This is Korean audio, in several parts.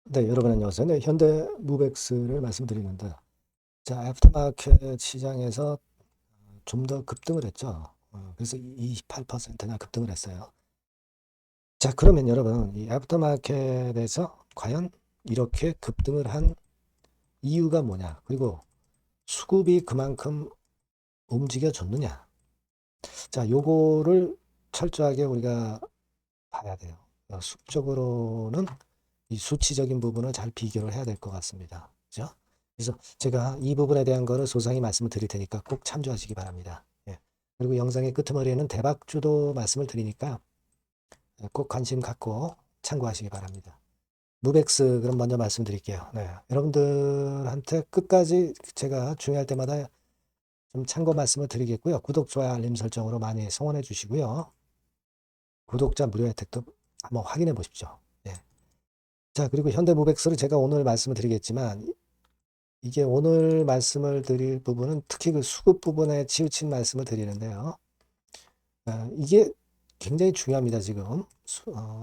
네, 여러분 안녕하세요. 네, 현대무백스를 말씀드리는데, 자, 애프터마켓 시장에서 좀 더 급등을 했죠. 그래서 28%나 급등을 했어요. 자, 그러면 여러분, 이 애프터마켓에서 과연 이렇게 급등을 한 이유가 뭐냐? 그리고 수급이 그만큼 움직여줬느냐? 자, 요거를 철저하게 우리가 봐야 돼요. 수적으로는 이 수치적인 부분을 잘 비교를 해야 될 것 같습니다. 그죠? 그래서 제가 이 부분에 대한 거를 소상히 말씀을 드릴 테니까 꼭 참조하시기 바랍니다. 예. 그리고 영상의 끄트머리에는 대박주도 말씀을 드리니까 꼭 관심 갖고 참고하시기 바랍니다. 무백스 그럼 먼저 말씀드릴게요. 네. 여러분들한테 끝까지 제가 중요할 때마다 좀 참고 말씀을 드리겠고요. 구독, 좋아요, 알림 설정으로 많이 성원해 주시고요. 구독자 무료 혜택도 한번 확인해 보십시오. 예. 자, 그리고 현대무백스를 제가 오늘 말씀을 드리겠지만 이게 오늘 말씀을 드릴 부분은 특히 그 수급 부분에 치우친 말씀을 드리는데요. 이게 굉장히 중요합니다, 지금.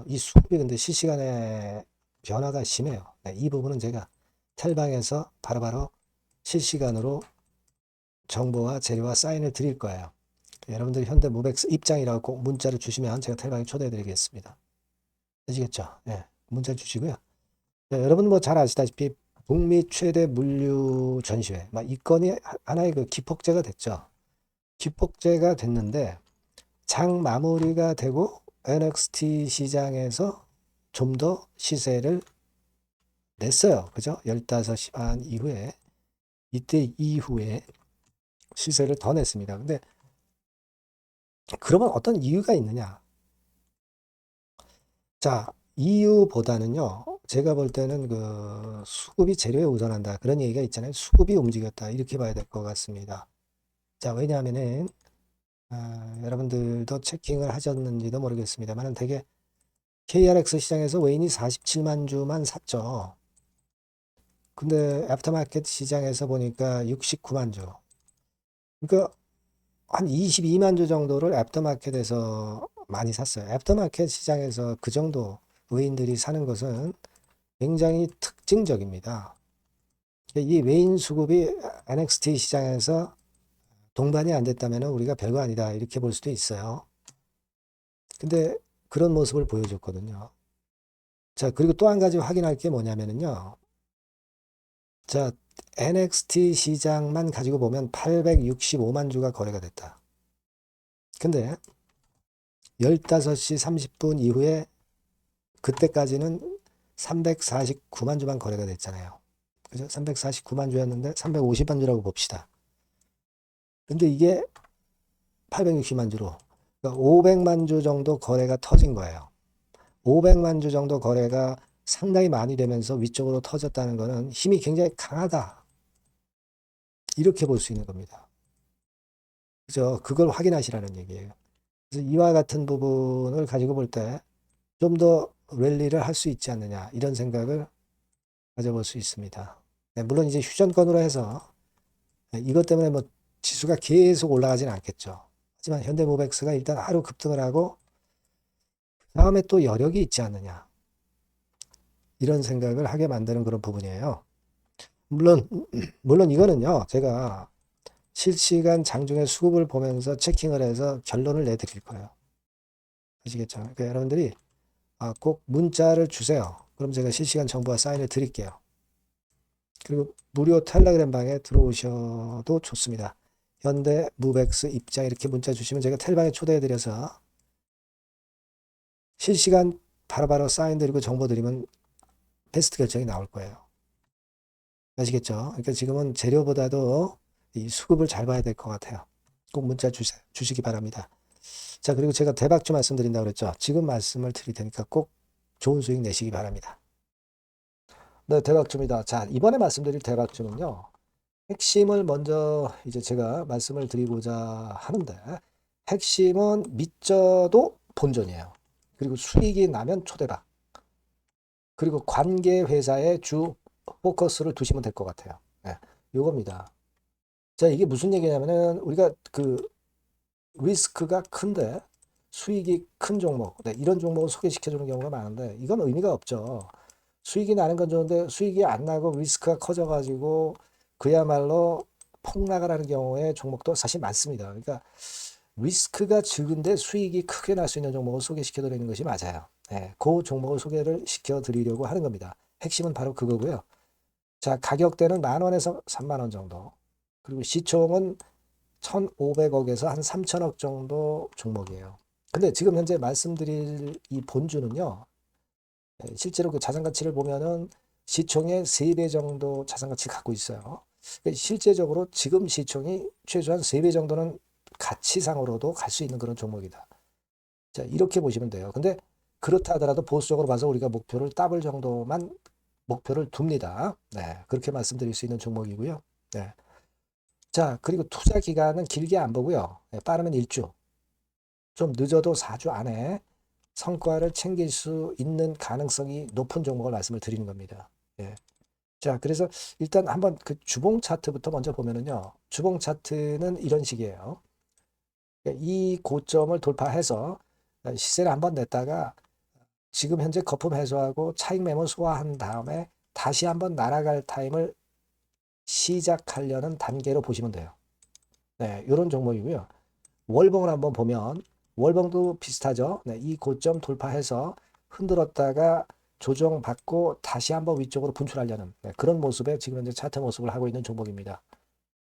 이 수급이 근데 실시간에 변화가 심해요. 네, 이 부분은 제가 텔방에서 바로바로 실시간으로 정보와 재료와 사인을 드릴 거예요. 여러분들 현대무백스 입장이라고 꼭 문자를 주시면 제가 텔방에 초대해 드리겠습니다. 아시겠죠? 네, 문자 주시고요. 네, 여러분 뭐 잘 아시다시피 북미 최대 물류 전시회, 이 건이 하나의 그 기폭제가 됐죠. 기폭제가 됐는데 장 마무리가 되고 NXT 시장에서 좀 더 시세를 냈어요. 그죠? 15시 반 이후에 이때 이후에 시세를 더 냈습니다. 근데 그러면 어떤 이유가 있느냐? 자, 이유보다는요. 제가 볼 때는 그 수급이 재료에 우선한다. 그런 얘기가 있잖아요. 수급이 움직였다. 이렇게 봐야 될 것 같습니다. 자, 왜냐하면은 여러분들도 체킹을 하셨는지도 모르겠습니다만 되게 KRX 시장에서 외인이 47만 주만 샀죠. 근데 애프터마켓 시장에서 보니까 69만 주. 그러니까 한 22만 주 정도를 애프터마켓에서 많이 샀어요. 애프터마켓 시장에서 그 정도 외인들이 사는 것은 굉장히 특징적입니다. 이 외인 수급이 NXT 시장에서 동반이 안 됐다면 우리가 별거 아니다 이렇게 볼 수도 있어요. 근데 그런 모습을 보여줬거든요. 자, 그리고 또 한 가지 확인할 게 뭐냐면요. 자, NXT 시장만 가지고 보면 865만 주가 거래가 됐다. 근데 15시 30분 이후에 그때까지는 349만 주만 거래가 됐잖아요. 그죠? 349만 주였는데 350만 주라고 봅시다. 근데 이게 860만 주로 그러니까 500만 주 정도 거래가 터진 거예요. 500만 주 정도 거래가 상당히 많이 되면서 위쪽으로 터졌다는 것은 힘이 굉장히 강하다. 이렇게 볼 수 있는 겁니다. 그죠? 그걸 확인하시라는 얘기예요. 그래서 이와 같은 부분을 가지고 볼 때 좀 더 랠리를 할 수 있지 않느냐 이런 생각을 가져볼 수 있습니다. 네, 물론 이제 휴전권으로 해서 이것 때문에 뭐 지수가 계속 올라가지는 않겠죠. 하지만 현대모백스가 일단 하루 급등을 하고 다음에 또 여력이 있지 않느냐 이런 생각을 하게 만드는 그런 부분이에요. 물론 물론 이거는요 제가 실시간 장중에 수급을 보면서 체킹을 해서 결론을 내드릴 거예요. 아시겠죠? 그러니까 여러분들이 꼭 문자를 주세요. 그럼 제가 실시간 정보와 사인을 드릴게요. 그리고 무료 텔레그램 방에 들어오셔도 좋습니다. 현대 무백스 입장 이렇게 문자 주시면 제가 텔방에 초대해드려서 실시간 바로바로 사인 드리고 정보 드리면 베스트 결정이 나올 거예요. 아시겠죠? 그러니까 지금은 재료보다도 이 수급을 잘 봐야 될 것 같아요. 꼭 문자 주시기 바랍니다. 자, 그리고 제가 대박주 말씀드린다고 그랬죠. 지금 말씀을 드릴 테니까 꼭 좋은 수익 내시기 바랍니다. 네, 대박주입니다. 자, 이번에 말씀드릴 대박주는요. 핵심을 먼저 이제 제가 말씀을 드리고자 하는데 핵심은 믿져도 본전이에요. 그리고 수익이 나면 초대박. 그리고 관계 회사의 주 포커스를 두시면 될 것 같아요. 네, 요겁니다. 자, 이게 무슨 얘기냐면은 우리가 그 리스크가 큰데 수익이 큰 종목, 네, 이런 종목을 소개시켜주는 경우가 많은데 이건 의미가 없죠. 수익이 나는 건 좋은데 수익이 안 나고 리스크가 커져가지고 그야말로 폭락을 하는 경우에 종목도 사실 많습니다. 그러니까 리스크가 적은데 수익이 크게 날 수 있는 종목을 소개시켜 드리는 것이 맞아요. 네, 그 종목을 소개를 시켜 드리려고 하는 겁니다. 핵심은 바로 그거고요. 자, 가격대는 10,000원에서 30,000원 정도. 그리고 시총은 1,500억에서 한 3,000억 정도 종목이에요. 근데 지금 현재 말씀드릴 이 본주는요, 실제로 그 자산 가치를 보면은 시총의 3배 정도 자산 가치를 갖고 있어요. 그러니까 실제적으로 지금 시총이 최소한 3배 정도는 가치상으로도 갈 수 있는 그런 종목이다. 자, 이렇게 보시면 돼요. 근데 그렇다 하더라도 보수적으로 봐서 우리가 목표를 더블 정도만 목표를 둡니다. 네, 그렇게 말씀드릴 수 있는 종목이고요. 네. 자, 그리고 투자 기간은 길게 안 보고요. 네, 빠르면 1주, 좀 늦어도 4주 안에 성과를 챙길 수 있는 가능성이 높은 종목을 말씀을 드리는 겁니다. 예. 자, 그래서 일단 한번 그 주봉 차트부터 먼저 보면은요. 주봉 차트는 이런 식이에요. 이 고점을 돌파해서 시세를 한번 냈다가 지금 현재 거품 해소하고 차익 매물 소화한 다음에 다시 한번 날아갈 타임을 시작하려는 단계로 보시면 돼요. 네, 이런 종목이고요. 월봉을 한번 보면 월봉도 비슷하죠. 네, 이 고점 돌파해서 흔들었다가 조정받고 다시 한번 위쪽으로 분출하려는 그런 모습의 지금 현재 차트 모습을 하고 있는 종목입니다.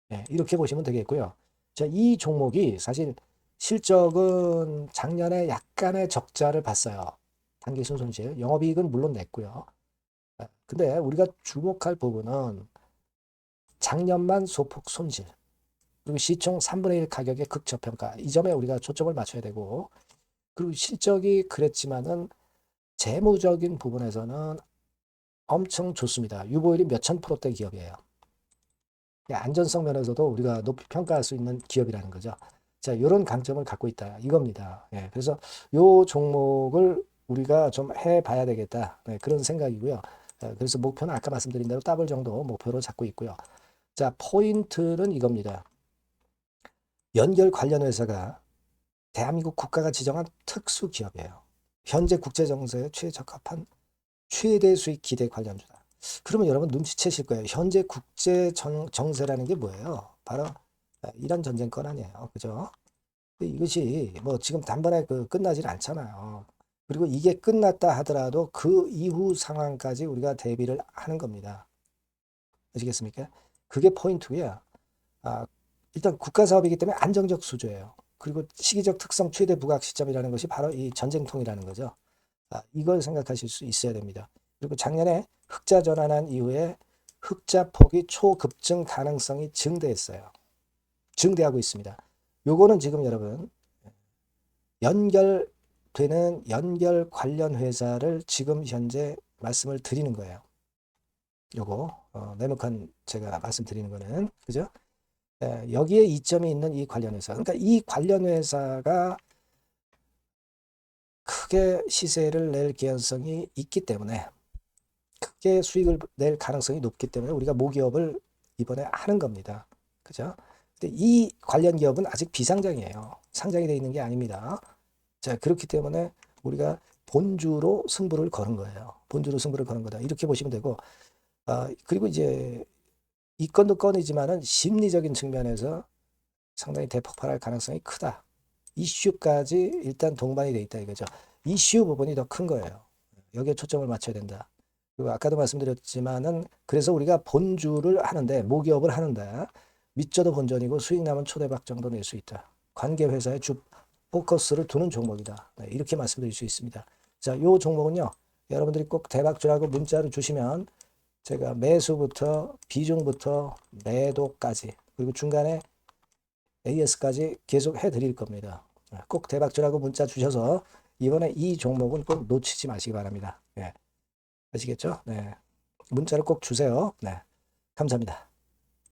네, 이렇게 보시면 되겠고요. 자, 이 종목이 사실 실적은 작년에 약간의 적자를 봤어요. 단기순 손실, 영업이익은 물론 냈고요. 근데 우리가 주목할 부분은 작년만 소폭 손실, 그리고 시총 3분의 1 가격의 극저평가, 이 점에 우리가 초점을 맞춰야 되고, 그리고 실적이 그랬지만은 재무적인 부분에서는 엄청 좋습니다. 유보율이 몇천 프로대 기업이에요. 안전성 면에서도 우리가 높이 평가할 수 있는 기업이라는 거죠. 자, 이런 강점을 갖고 있다 이겁니다. 예, 그래서 요 종목을 우리가 좀 해봐야 되겠다. 네, 그런 생각이고요. 그래서 목표는 아까 말씀드린 대로 더블 정도 목표로 잡고 있고요. 자, 포인트는 이겁니다. 연결 관련 회사가 대한민국 국가가 지정한 특수 기업이에요. 현재 국제 정세에 최적합한 최대 수익 기대 관련주다. 그러면 여러분 눈치채실 거예요. 현재 국제 정세라는 게 뭐예요? 바로 이란 전쟁권 아니에요. 그죠? 이것이 뭐 지금 단번에 끝나질 않잖아요. 그리고 이게 끝났다 하더라도 그 이후 상황까지 우리가 대비를 하는 겁니다. 아시겠습니까? 그게 포인트고요. 아, 일단 국가 사업이기 때문에 안정적 수주예요. 그리고 시기적 특성 최대 부각 시점이라는 것이 바로 이 전쟁통이라는 거죠. 이걸 생각하실 수 있어야 됩니다. 그리고 작년에 흑자 전환한 이후에 흑자 폭이 초급증 가능성이 증대했어요. 증대하고 있습니다. 요거는 지금 여러분 연결되는 연결 관련 회사를 지금 현재 말씀을 드리는 거예요. 요거 네모칸 제가 말씀드리는 거는 그죠? 여기에 이점이 있는 이 관련 회사. 그러니까 이 관련 회사가 크게 시세를 낼 개연성이 있기 때문에 크게 수익을 낼 가능성이 높기 때문에 우리가 모기업을 이번에 하는 겁니다. 그죠? 근데 이 관련 기업은 아직 비상장이에요. 상장이 되어 있는 게 아닙니다. 자, 그렇기 때문에 우리가 본주로 승부를 거는 거예요. 본주로 승부를 거는 거다. 이렇게 보시면 되고, 그리고 이제 이 건도 건이지만은 심리적인 측면에서 상당히 대폭발할 가능성이 크다. 이슈까지 일단 동반이 돼 있다 이거죠. 이슈 부분이 더 큰 거예요. 여기에 초점을 맞춰야 된다. 그리고 아까도 말씀드렸지만은 그래서 우리가 본주를 하는데 모기업을 하는데 밑져도 본전이고 수익 나면 초대박 정도 낼 수 있다. 관계 회사의 주 포커스를 두는 종목이다. 네, 이렇게 말씀드릴 수 있습니다. 자, 요 종목은요. 여러분들이 꼭 대박주라고 문자를 주시면 제가 매수부터 비중부터 매도까지 그리고 중간에 AS까지 계속 해드릴 겁니다. 꼭 대박주라고 문자 주셔서 이번에 이 종목은 꼭 놓치지 마시기 바랍니다. 네. 아시겠죠? 네. 문자를 꼭 주세요. 네. 감사합니다.